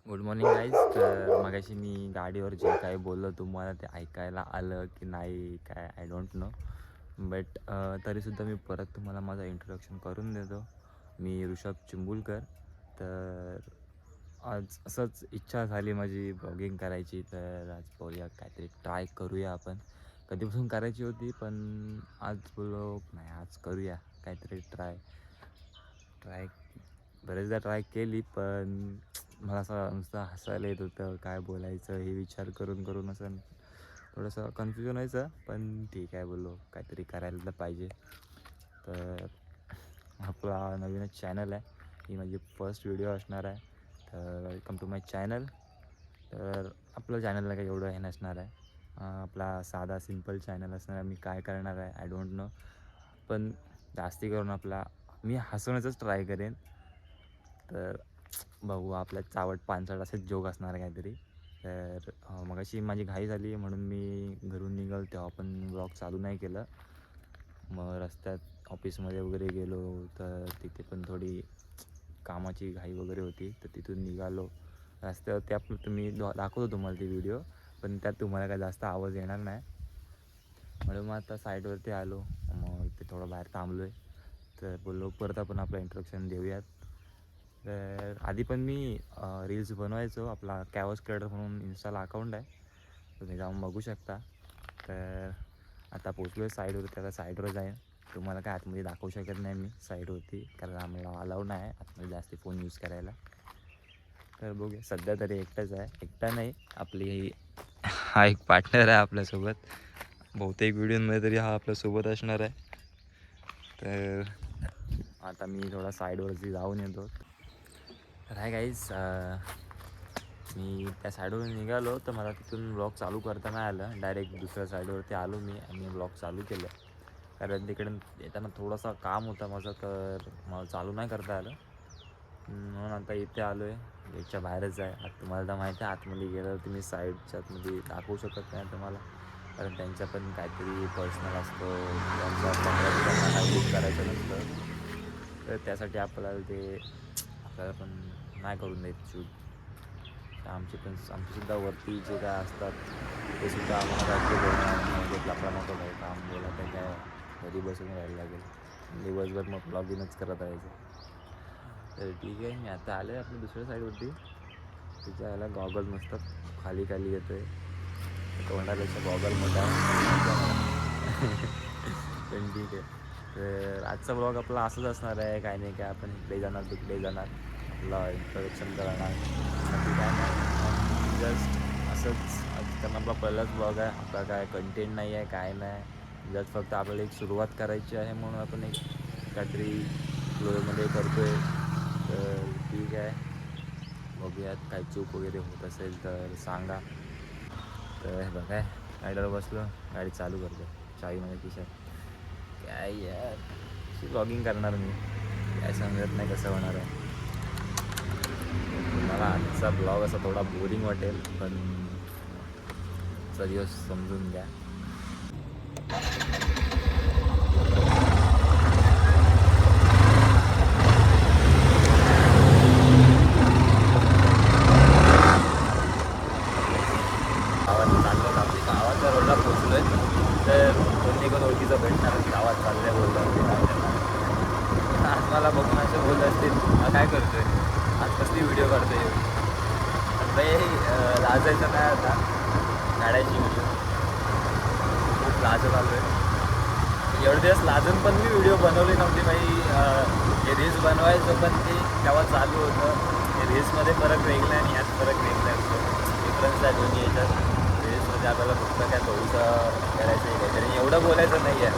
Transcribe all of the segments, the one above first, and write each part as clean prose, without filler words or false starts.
Good morning guys. तर मगाशी मी गाडीवर जे काय बोललो तुम्हाला ते ऐकायला आलं की नाही काय आय डोंट नो. बट तरीसुद्धा मी परत तुम्हाला माझं इंट्रोडक्शन करून देतो. मी ऋषभ चिंबुलकर. तर आज असंच इच्छा झाली माझी ब्लॉगिंग करायची, तर आज बोलूया काहीतरी ट्राय करूया आपण. कधीपासून करायची होती पण आज बोललो नाही आज करूया काहीतरी ट्राय ट्राय बरेचदा ट्राय केली पण मला असं नुसतं हसायला येत होतं, काय बोलायचं हे विचार करून करून असं थोडंसं कन्फ्युजन व्हायचं. पण ठीक आहे बोललो काहीतरी करायला तर पाहिजे. तर आपला नवीनच चॅनल आहे, ही माझी फर्स्ट व्हिडिओ असणार आहे. तर वेलकम टू माय चॅनल. तर आपलं चॅनलला काही एवढं हे नसणार आहे, आपला साधा सिम्पल चॅनल असणार आहे. मी काय करणार आहे आय डोंट नो, पण जास्ती करून मी हसवण्याचाच ट्राय करेन. तर बघू आपल्या चावट पांचट असेच जोक असणार आहे काहीतरी. तर मगाशी माझी घाई झाली म्हणून मी घरून निघालो तेव्हा पण ब्लॉग चालू नाही केलं. मग रस्त्यात ऑफिसमध्ये वगैरे गेलो तर तिथे पण थोडी कामाची घाई वगैरे होती, तर तिथून निघालो. रस्त्यावर त्या तुम्ही दाखवतो तुम्हाला ती व्हिडिओ, पण त्यात तुम्हाला काय जास्त आवाज येणार नाही म्हणून मग आता साईडवरती आलो. मग इथे थोडं बाहेर थांबलो आहे. तर बोललो परत आपण आपलं इंट्रोडक्शन देऊयात. तर आधी पण मी रील्स बनवायचो. आपला कॅवस क्रिएटर म्हणून इन्स्टाला अकाउंट आहे, तुम्ही जाऊन बघू शकता. तर आता पोचलो आहे साईडवरती, आता साईडवर जाईन. तुम्हाला काय आतमध्ये दाखवू शकत नाही मी साईडवरती, कारण आम्हाला अलाउड नाही आहे आतमध्ये जास्त फोन यूज करायला. तर बघूया, सध्या तरी एकटाच आहे. एकटा नाही, आपली हा एक पार्टनर आहे आपल्यासोबत. बहुतेक व्हिडिओमध्ये तरी हा आपल्यासोबत असणार आहे. तर आता मी थोडा साईडवरती जाऊन येतो. तर हाय गाईज, मी त्या साईडवरून निघालो तर मला तिथून ब्लॉग चालू करता नाही आलं. डायरेक्ट दुसऱ्या साईडवरती आलो मी आणि ब्लॉग चालू केलं, कारण तिकडून येताना थोडासा काम होता माझं, तर मला चालू नाही करता आलं. म्हणून आता इथे आलो आहे, गेटच्या बाहेरच आहे. आता तुम्हाला तर माहिती आहे आतमध्ये गेलं तर तुम्ही साईडच्या आतमध्ये दाखवू शकत नाही तुम्हाला, कारण त्यांच्या पण काहीतरी पर्सनल असतं, त्यांचा बुक करायचं नसतं. तर त्यासाठी आपल्याला पण नाही करून देत शूट. तर आमचेसुद्धा वरती जे काय असतात ते सुद्धा आम्हाला काहीतरी बोलणार आपला नको काय काम बोला, तर काय घरी बसून राहायला लागेल दिवसभर, मग ब्लॉगिंगच करत राहायचं. तर ठीक आहे, मी आता आलो आहे आपल्या दुसऱ्या साईडवरती. तिच्या याला गॉगल मस्त खाली खाली येतो आहे, तोंडापेक्षा गॉगल मोठा आहे. पण ठीक आहे. तर आजचा ब्लॉग आपला असंच असणार आहे, काय नाही काय आपण इकडे जाणार तिकडे जाणार, आपला इंट्रोडक्शन करणार बाकी काय नाही. जस्ट असंच, कारण आपला पहिलाच ब्लॉग आहे, आपला काय कंटेंट नाही आहे काय नाही. जस्ट फक्त आपल्याला एक सुरुवात करायची आहे म्हणून आपण एक काहीतरी फ्लोमध्ये करतो आहे. तर ठीक आहे, बघूयात काही चूक वगैरे होत असेल तर सांगा. तर बघा गाडीवर बसलो, गाडी चालू करतो, चावी माझ्या खिशात. काय यार ब्लॉगिंग करणार मी, काय समजत नाही कसं होणार आहे. मला आजचा ब्लॉग असा थोडा बोरिंग वाटेल, पण दिवस समजून घ्या. गावाच्या रोडला पोचलो आहे, तर कोणी कोण ओळखीचं भेटणार गावात चाललं आहे बोलतात. आज मला बघून असे बोलत असतील काय करतो आहे आज, कसली व्हिडिओ काढतो आहे. लाजायचं नाही आता, काढायची व्हिडिओ. खूप लाजत आलो आहे. एवढे दिवस लाजून पण मी व्हिडिओ बनवली नव्हती बाई. हे रील्स बनवायचं पण ते तेव्हा चालू होतं. हे रील्समध्ये फरक वेगळा आणि यात फरक वेगळा असतो, डिफरन्स आहे दोन्ही याच्यात. रील्समध्ये आपल्याला फक्त काय थोडंसं करायचं आहे काहीतरी, एवढं बोलायचं नाही आहे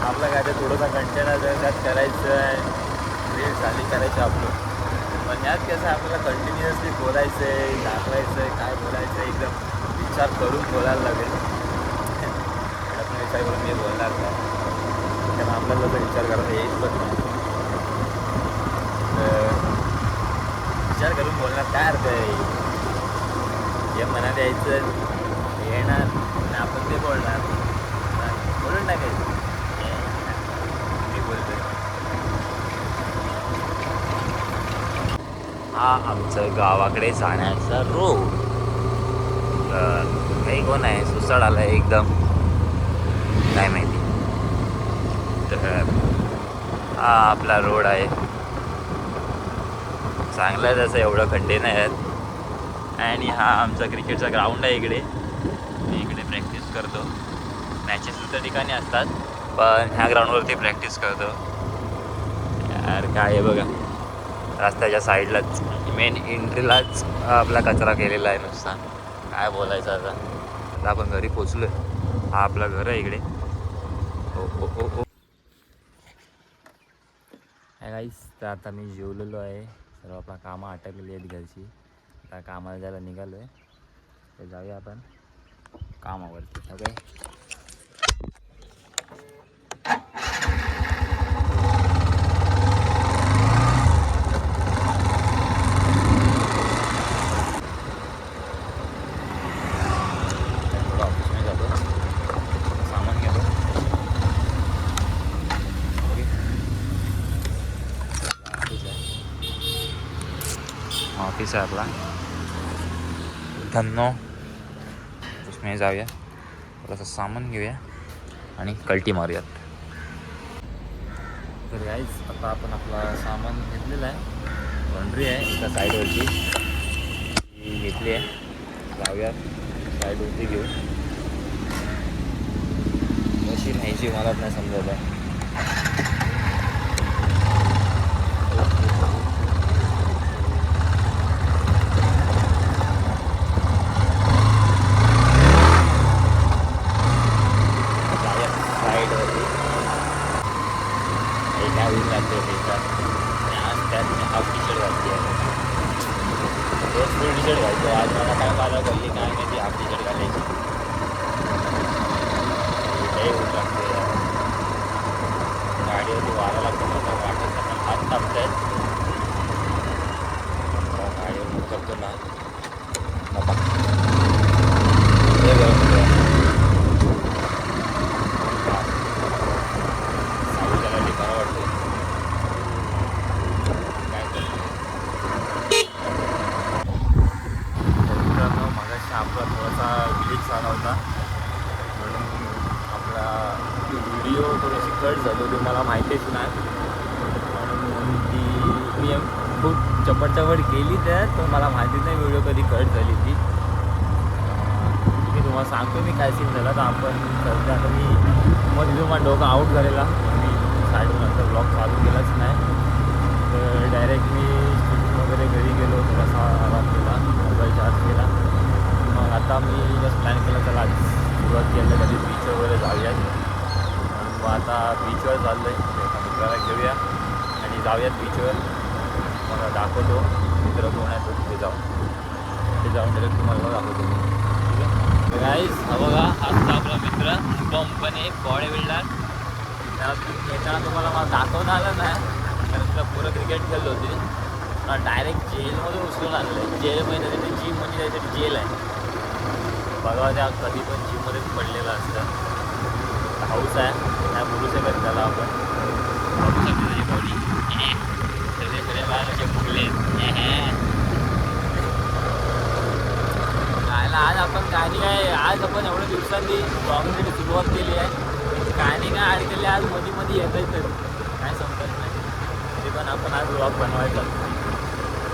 आपलं, काय ते थोडंसं कंटेंट आहे त्यात करायचं आहे, रील्स आली करायचं आपलं. पण यात कसं आपल्याला कंटिन्युअसली बोलायचं आहे, दाखवायचं आहे, काय बोलायचं आहे एकदम विचार करून बोलायला लागेल. आपण विचार करून मी बोलणार नाही, कारण आपल्याला तर विचार करता येईल पण नाही. तर विचार करून बोलणार काय अर्थ आहे, जे मनात यायचं येणार आणि आपण ते बोलणार, बोलून टाकायचं. मी बोलतोय हा आमचं गावाकडे जाण्याचा रोड. काही कोण आहे सुसाड आला आहे एकदम काय माहिती. तर हा आपला रोड आहे. चांगला आहे तसं, एवढं खड्डे नाही आहेत. आणि हा आमचा क्रिकेटचा ग्राउंड आहे इकडे. मी इकडे प्रॅक्टिस करतो. मॅचेस त्या ठिकाणी असतात पण ह्या ग्राउंडवरती प्रॅक्टिस करतो. यार काय आहे बघा, रस्त्याच्या साईडलाच मेन एंट्रीलाच आपला कचरा केलेला आहे नुसता. काय बोलायचं आता आपण घरी पोचलो आहे. हा आपलं घर आहे इकडे. ओ ओ ओ ओ गाईस, तर आता मी जेवलेलो आहे. सर्व आपला कामं आटकलेली आहेत घरची. आता कामाला जायला निघालो आहे. तर जाऊया आपण कामावरती. ओके. ऑफिसमध्ये जातो, सामान घेतो. ओके. ऑफिस आहे आपला धन्नो. उसमें जाऊया, थोडंसं सामान घेऊया आणि कल्टी मारूयात. तर गाईज आता आपण आपला सामान घेतलेला आहे. लॉन्ड्री आहे एका साईडवरची, ती घेतली आहे. जाऊयात साईडवरती घेऊ. मशीन न्यायची मला नाही समजत आहे. काय ऊन लागते त्याच्यात. आणि आज त्यात मी हाफ टी शर्ट घातली आहे. रोज फुल टी शर्ट घालतो. आज मला काय मला कळली काय माहिती हाफ टी शर्ट घालायची. काही ऊन लागते. गाडीवरती वारा लागतो ना, वाटत पण हात तापत आहेत. गाडीवर करतो ना बाबा, आपला थोडासा ग्लिच आला होता म्हणून आपला व्हिडिओ थोडीशी कट झाली होती. मला माहितीच नाही म्हणून ती मी खूप चपट केली त्यात, पण मला माहितीच नाही व्हिडिओ कधी कट झाली ती. मी तुम्हाला सांगतो मी काय सीन झाला. तर आपण सध्या आता मी मग तिथून माझा डोका आऊट झालेला. मी साईडून नंतर ब्लॉग चालू केलाच नाही. तर डायरेक्ट मी शूटिंग वगैरे घरी गेलो, थोडासा आराम केला, मोबाईल चार्ज केला. मग आता मी जस्ट प्लॅन केला चला आज सुरुवात केलं कधी बीच वगैरे जाऊयात. म्हणून मग आता बीचवर चाललो आहे. एका मित्राला घेऊया आणि जाऊयात बीचवर. मला दाखवतो मित्र कोण आहे तो तिथे जाऊन डायरेक्ट तुम्हाला दाखवतो. ठीक आहे गाईस, हा बघा हाच आपला मित्र शुभम पण आहे, बॉडी बिल्डर. येताना तुम्हाला मला दाखवून आलं नाही कारण तुला पुरं क्रिकेट खेळलो होती. डायरेक्ट जेलमधून उचलून आणलं आहे. जेलमध्ये त्याची जिममध्ये जायचं जेल आहे. बघा त्या कधी पण जिममध्येच पडलेलं असतं. हाऊस आहे काय बोलू शकत त्याला आपण. बघू शकतो त्याची बॉडी सगळे बाळाचे फुगले. आज आपण गाणी काय आज आपण एवढ्या दिवसांनी ब्लॉगसाठी सुरुवात केली आहे. गाणी काय अडकली आज मध्ये येत आहेत काय समजत नाही. तरी पण आपण आज ब्लॉग बनवायचा.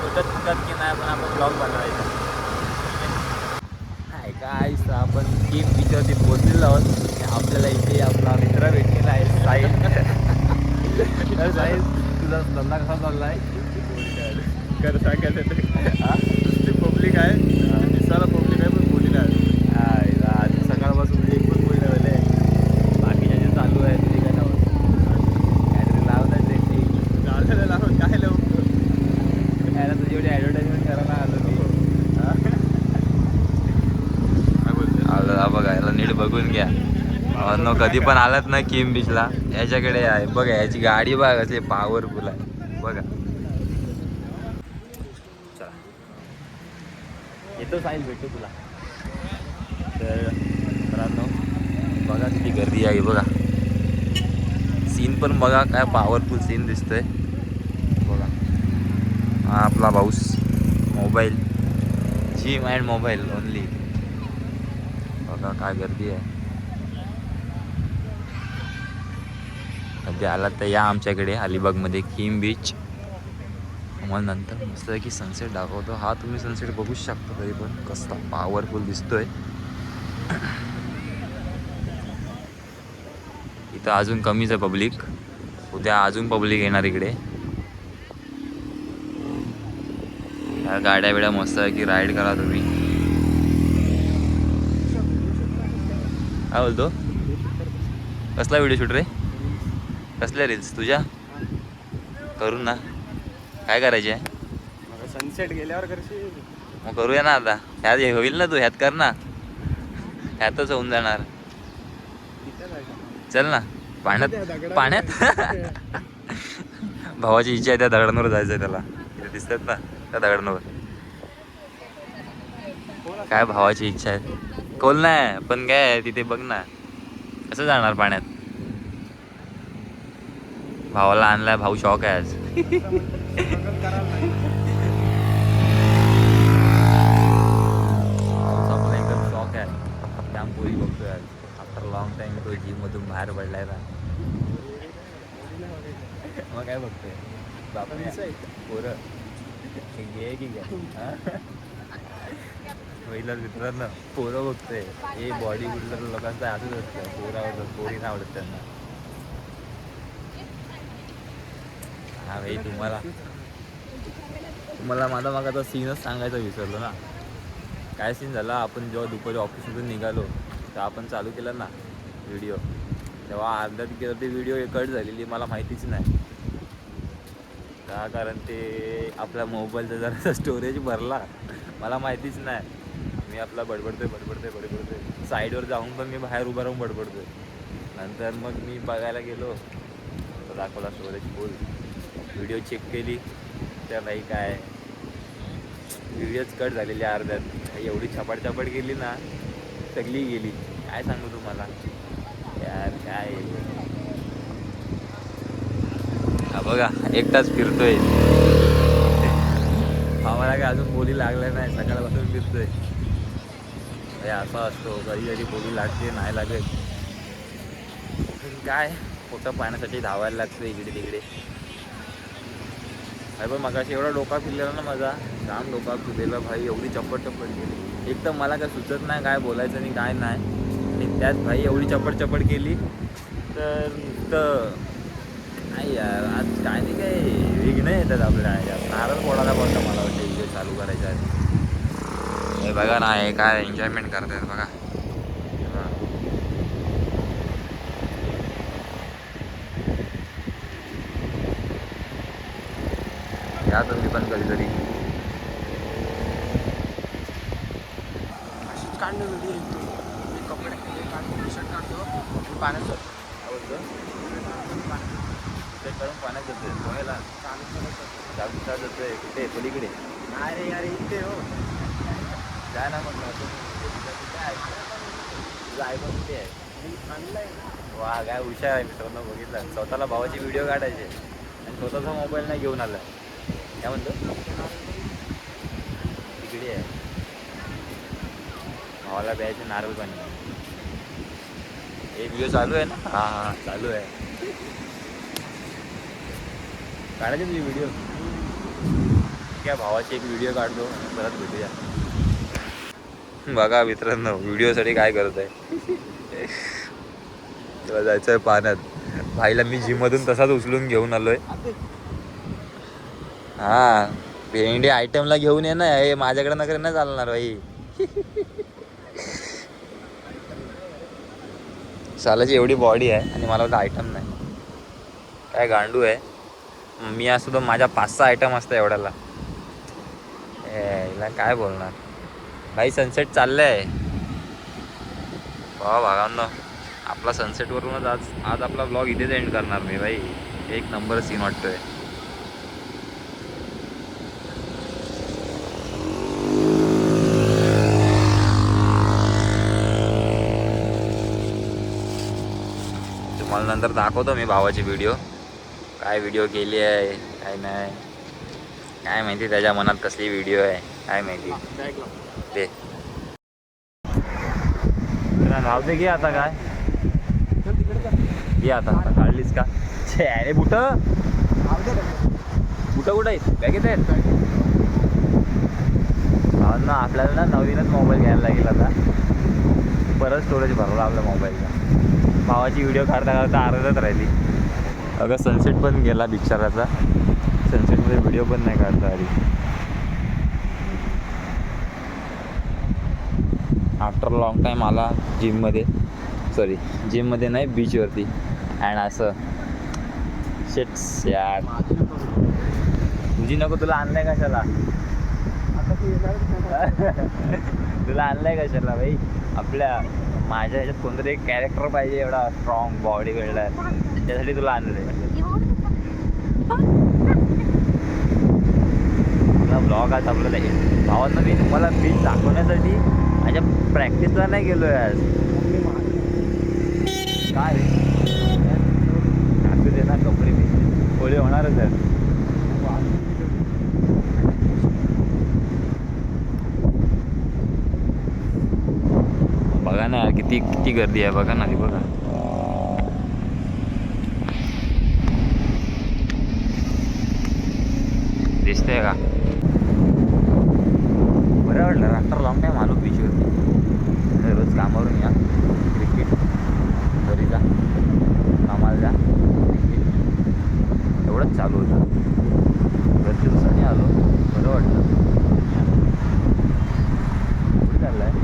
सुटत की नाही पण आपण ब्लॉग बनवायचा. नाही काय आपण कीम बीचवरती पोचलेलो आहोत. आपल्याला इथे आपला मित्र भेटलेला आहे साहिल. तर साहिल तुझा धंदा कसा चालला आहे? कर सांगायचं हां पब्लिक आहे दिसायला पब्लिक आहे पण बोली नाही. आज सकाळपासून एक पण बोलले झाले. बाकीच्या जे चालू आहे ते काय काहीतरी लावतात ते गावाला लावून काय लावून त्याला तुझी एवढी ॲडव्हर्टाईजमेंट करायला आलो मी. काय बोलतो आलं बघा याला नीट बघून घ्या. न कधी पण आलात ना किम बीचला याच्याकडे आहे बघा. याची गाडी बघा कसली पॉवरफुल आहे बघा. येतो साहिल भेटतो तुला. तर मित्रांनो बघा किती गर्दी आहे बघा. सीन पण बघा काय पॉवरफुल सीन दिसतोय बघा. हा आपला पाऊस mobile, gym and mobile only. बघा काय गर्दी आहे. कधी आलात तर या आमच्याकडे अलिबागमध्ये किम बीच. तुम्हाला नंतर मस्त आहे की सनसेट दाखवतो. हा तुम्ही सनसेट बघूच शकता तरी पण कसला पॉवरफुल दिसतोय. इथं अजून कमीच आहे पब्लिक. उद्या अजून पब्लिक येणार इकडे. या गाड्या बिड्या मस्त आहे की राईड करा तुम्ही. काय बोलतो? कसला व्हिडिओ शूट रे? कसल्या रील्स तुझ्या? करू ना. काय करायचे आहे? सनसेट गेल्यावर करशील. मग करूया ना आता. ह्यात होईल ना, तू ह्यात कर ना. ह्यातच होऊन जाणार. चल ना पाण्यात. पाण्यात भावाची इच्छा आहे त्या दगडांवर जायचं आहे त्याला. तिथे दिसतात ना त्या दगडांवर. काय भावाची इच्छा आहे. खोल नाही पण काय तिथे बघ ना कसं जाणार पाण्यात. भावाला आणलाय, भाऊ शॉक आहे आज. आपला एकदम शॉक आहे. जाम पोरी बघतोय आज. आफ्टर लॉंग टाइम तो जिम मधून बाहेर पडलाय ना. मग काय बघतोय बापरे पोरं घे की काय. पहिला मित्रांनो पोरं बघतोय. हे बॉडी बिल्डर लोकांचं असंच असतं. पोरं आवडतात, पोरी नाही आवडत त्यांना. हा भाई तुम्हाला माझा मागाचा सीनच सांगायचा विसरलो ना. काय सीन झाला, आपण जेव्हा दुपारी ऑफिसमधून निघालो तर आपण चालू केलं ना व्हिडिओ, तेव्हा अर्धा ती व्हिडिओ कट झालेली मला माहितीच नाही का. कारण ते आपल्या मोबाईलचा जरा स्टोरेज भरला मला माहितीच नाही. मी आपला बडबडतोय साईडवर जाऊन पण मी बाहेर उभा राहून बडबडतोय. नंतर मग मी बघायला गेलो तर दाखवला स्टोरेज फुल. व्हिडिओ चेक केली तर नाही काय व्हिडिओच कट झालेली अर्ध्यात. एवढी छपाट गेली ना, सगळी गेली. काय सांगू तुम्हाला यार. काय हा बघा एकटाच फिरतोय. आम्हाला काय अजून बोली लागल्या नाही, सकाळपासून फिरतोय. असा असतो, कधी बोली लागते नाही लागत. काय पोटं पाण्यासाठी धावायला लागतं इकडे तिकडे. भाई पण मगाशी एवढा डोका फिरलेला ना माझा, जाम डोका फिरलेला भाई. एवढी चप्पट गेली. एक तर मला काय सुचत नाही काय बोलायचं आणि काय नाही. आणि त्यात भाई एवढी चप्पट केली तर नाही यार. आज काय नाही काय विघ्न येतात आपल्या नारळ फोडायला पडतं मला वाटतं व्हिडिओ चालू करायच्या आधी. हे बघा ना, हे काय एन्जॉयमेंट करतात बघा. या तुम्ही पण कधीतरी. अशीच काढणं व्हिडिओ येतो. मी कपडे काढतो, टी शर्ट काढतो, पाण्यात जातो. काढून पाण्यात जातोय पोहायला. चालू जातोय कुठे पलीकडे. अरे यार इथे हो काय ना मग काय तुझं आयफोन कुठे आहे? मी आणलाय. वा काय हुशार आहे मित्रांनो. बघितलं स्वतःला भावाची व्हिडिओ काढायचे आणि स्वतःचा मोबाईल नाही घेऊन आला. काय म्हणतो तिकडे आहे. भावाला प्यायचे नारळ पाणी. एक व्हिडिओ चालू आहे ना. हां चालू आहे. काढायचे तुझी व्हिडिओ. क्या भावाची एक व्हिडिओ काढतो परत भेटूया. बघा मित्रांनो व्हिडिओसाठी काय करत आहे. तेव्हा जायचं आहे पाण्यात. भाईला मी जिममधून तसाच उचलून घेऊन आलोय. हा भेंडी आयटमला घेऊन ये ना. हे माझ्याकडे नगर नाही चालणार भाई. सालाची एवढी बॉडी आहे आणि मला वाटतं आयटम नाही. काय गांडू आहे. मी असतो तर माझ्या 5-6 आयटम असतं एवढ्याला. हिला काय बोलणार भाई. सनसेट चाललंय भागांनो. आपला सनसेटवरूनच आज आपला ब्लॉग इथेच एंड करणार मी भाई. एक नंबर सीन वाटतोय. तुम्हाला नंतर दाखवतो मी भावाची व्हिडिओ. काय व्हिडिओ केली आहे काय नाही काय माहिती त्याच्या मनात कसली व्हिडिओ आहे काय माहिती बॅगला ते त्याला नाव दे घे आता काय चल तिकडे जा. घे आता आता काढलीस का छे अरे बुट आवडे का? बुट कुठं आहेत बॅगेत आहेत हा ना आपल्याला ना नवीनच मोबाईल घ्यायला लागेल आता परत स्टोरेज भरला आपल्या मोबाईलचा भावाची व्हिडिओ काढता काढता अर्धच राहिली अगं सनसेट पण गेला पिक्चराचा सनसेटमध्ये व्हिडिओ पण नाही काढता आली आफ्टर लॉंग टाईम आला जिममध्ये सॉरी जिममध्ये नाही बीचवरती अँड असं शेट्स यार माझी नको. तुझी नको तुला आणलंय कशाला आता तू येणारच नाही. तुला आणलंय कशाला भाई आपल्या माझ्या ह्याच्यात कोणतरी एक कॅरेक्टर पाहिजे एवढा स्ट्रॉंग बॉडी बिल्डर त्यासाठी तुला आणलंय तुला ब्लॉग आज आपल्याला भावांना मी तुम्हाला बीच दाखवण्यासाठी माझ्या प्रॅक्टिसला नाही गेलो आहे आज काय रे टाकू दे ना कपडे मी होळी होणारच आहे बघा ना यार किती किती गर्दी आहे बघा ना ती बघा दिसतंय का बरं वाटलं आफ्टर लॉंग टाईम आलो बीचवरती रोज कामावरून या क्रिकेट घरी जा कामाला जा क्रिकेट एवढंच चालू होतं बऱ्याच दिवसांनी आलो बरं वाटलं कुठे चाललं आहे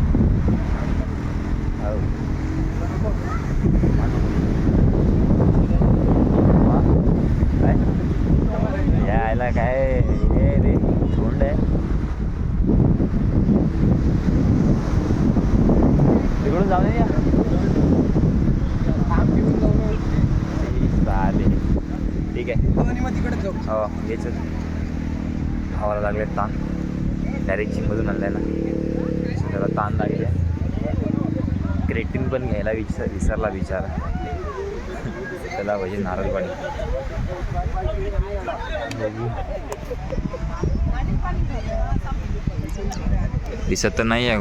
काय यायला काय हे रे झोंड आहे तिकडून जाऊन या चालेल ठीक आहे आणि मग तिकडे जाऊ. हो यायचं खावायला लागले ताण डायरेक्ट जिममधून आणलाय ना त्याला ताण लागले क्रेटिन पण घ्यायला विसरला विचार त्याला पाहिजे नारळ पाणी दिसत तर नाही आहे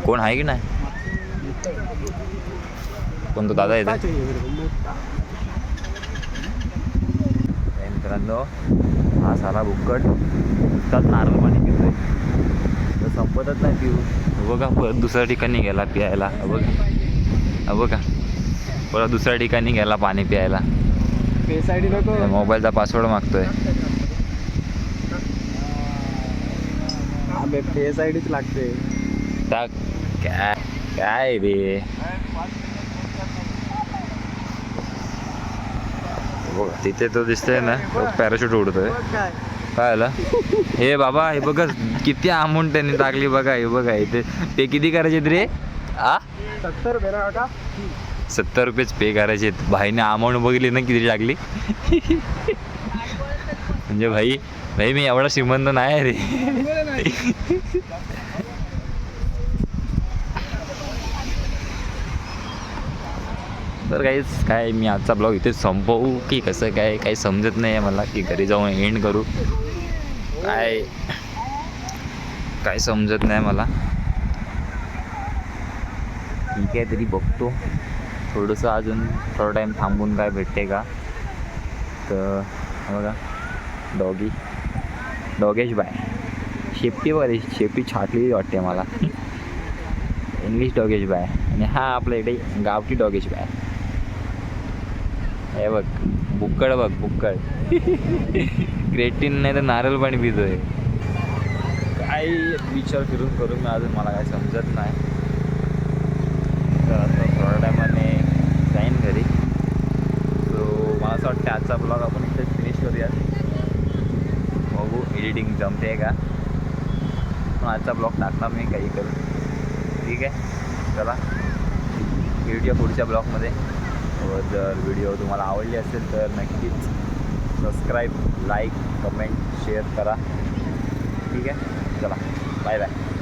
कोण आहे की नाही कोण तो दादा येतो मित्रांनो हा साला बुक्कट नुसताच नारळ पाणी पितोय तर संपतच नाही पिऊ बघा परत दुसऱ्या ठिकाणी गेला प्यायला बघा परत दुसऱ्या ठिकाणी गेला पाणी प्यायला फेस आयडी नको. मोबाईलचा पासवर्ड मागतोय अबे फेस आयडीच लागते. टाक काय काय रे बघा तिथे तो दिसतोय ना पॅराशूट उडतोय काय काय आलं हे बाबा हे बघा किती अमाऊंट त्यांनी टाकली बघा हे बघा इथे पे किती करायचे रे आ 70 रुपये ना का 70 रुपयेच पे करायचे भाईने अमाऊंट बघितली ना किती टाकली म्हणजे भाई मी एवढा श्रीमंत नाही रे तर काय मी आजचा ब्लॉग इथे संपवू की कसं काय काही समजत नाही आहे मला की घरी जाऊन एंड करू काय समजत नाही मला ठीक आहे तरी बघतो थोडंसं अजून थोडा टाईम थांबून काय भेटते का तर बघा डॉगेश बाय शेपटीवर शेपटी छाटलेली वाटते मला इंग्लिश डॉगेश बाय आणि हा आपल्या इकडे गावठी डॉगेश बाय हे बघ बुक्कड क्रेटिन नाही तर नारळ पाणी पितोय काय विचार फिरून करून मी अजून मला काय समजत नाही तर आता थोड्या टायमाने जाईन घरी सो मला असं वाटतं आजचा ब्लॉग आपण इथे फिनिश करूया बघू एडिटिंग जमते का पण आजचा ब्लॉग टाकणार मी काही करू ठीक आहे चला भेटूया पुढच्या ब्लॉगमध्ये व जर व्हिडिओ तुम्हाला आवडली असेल तर नक्कीच सबस्क्राईब लाईक कमेंट शेअर करा ठीक आहे चला बाय बाय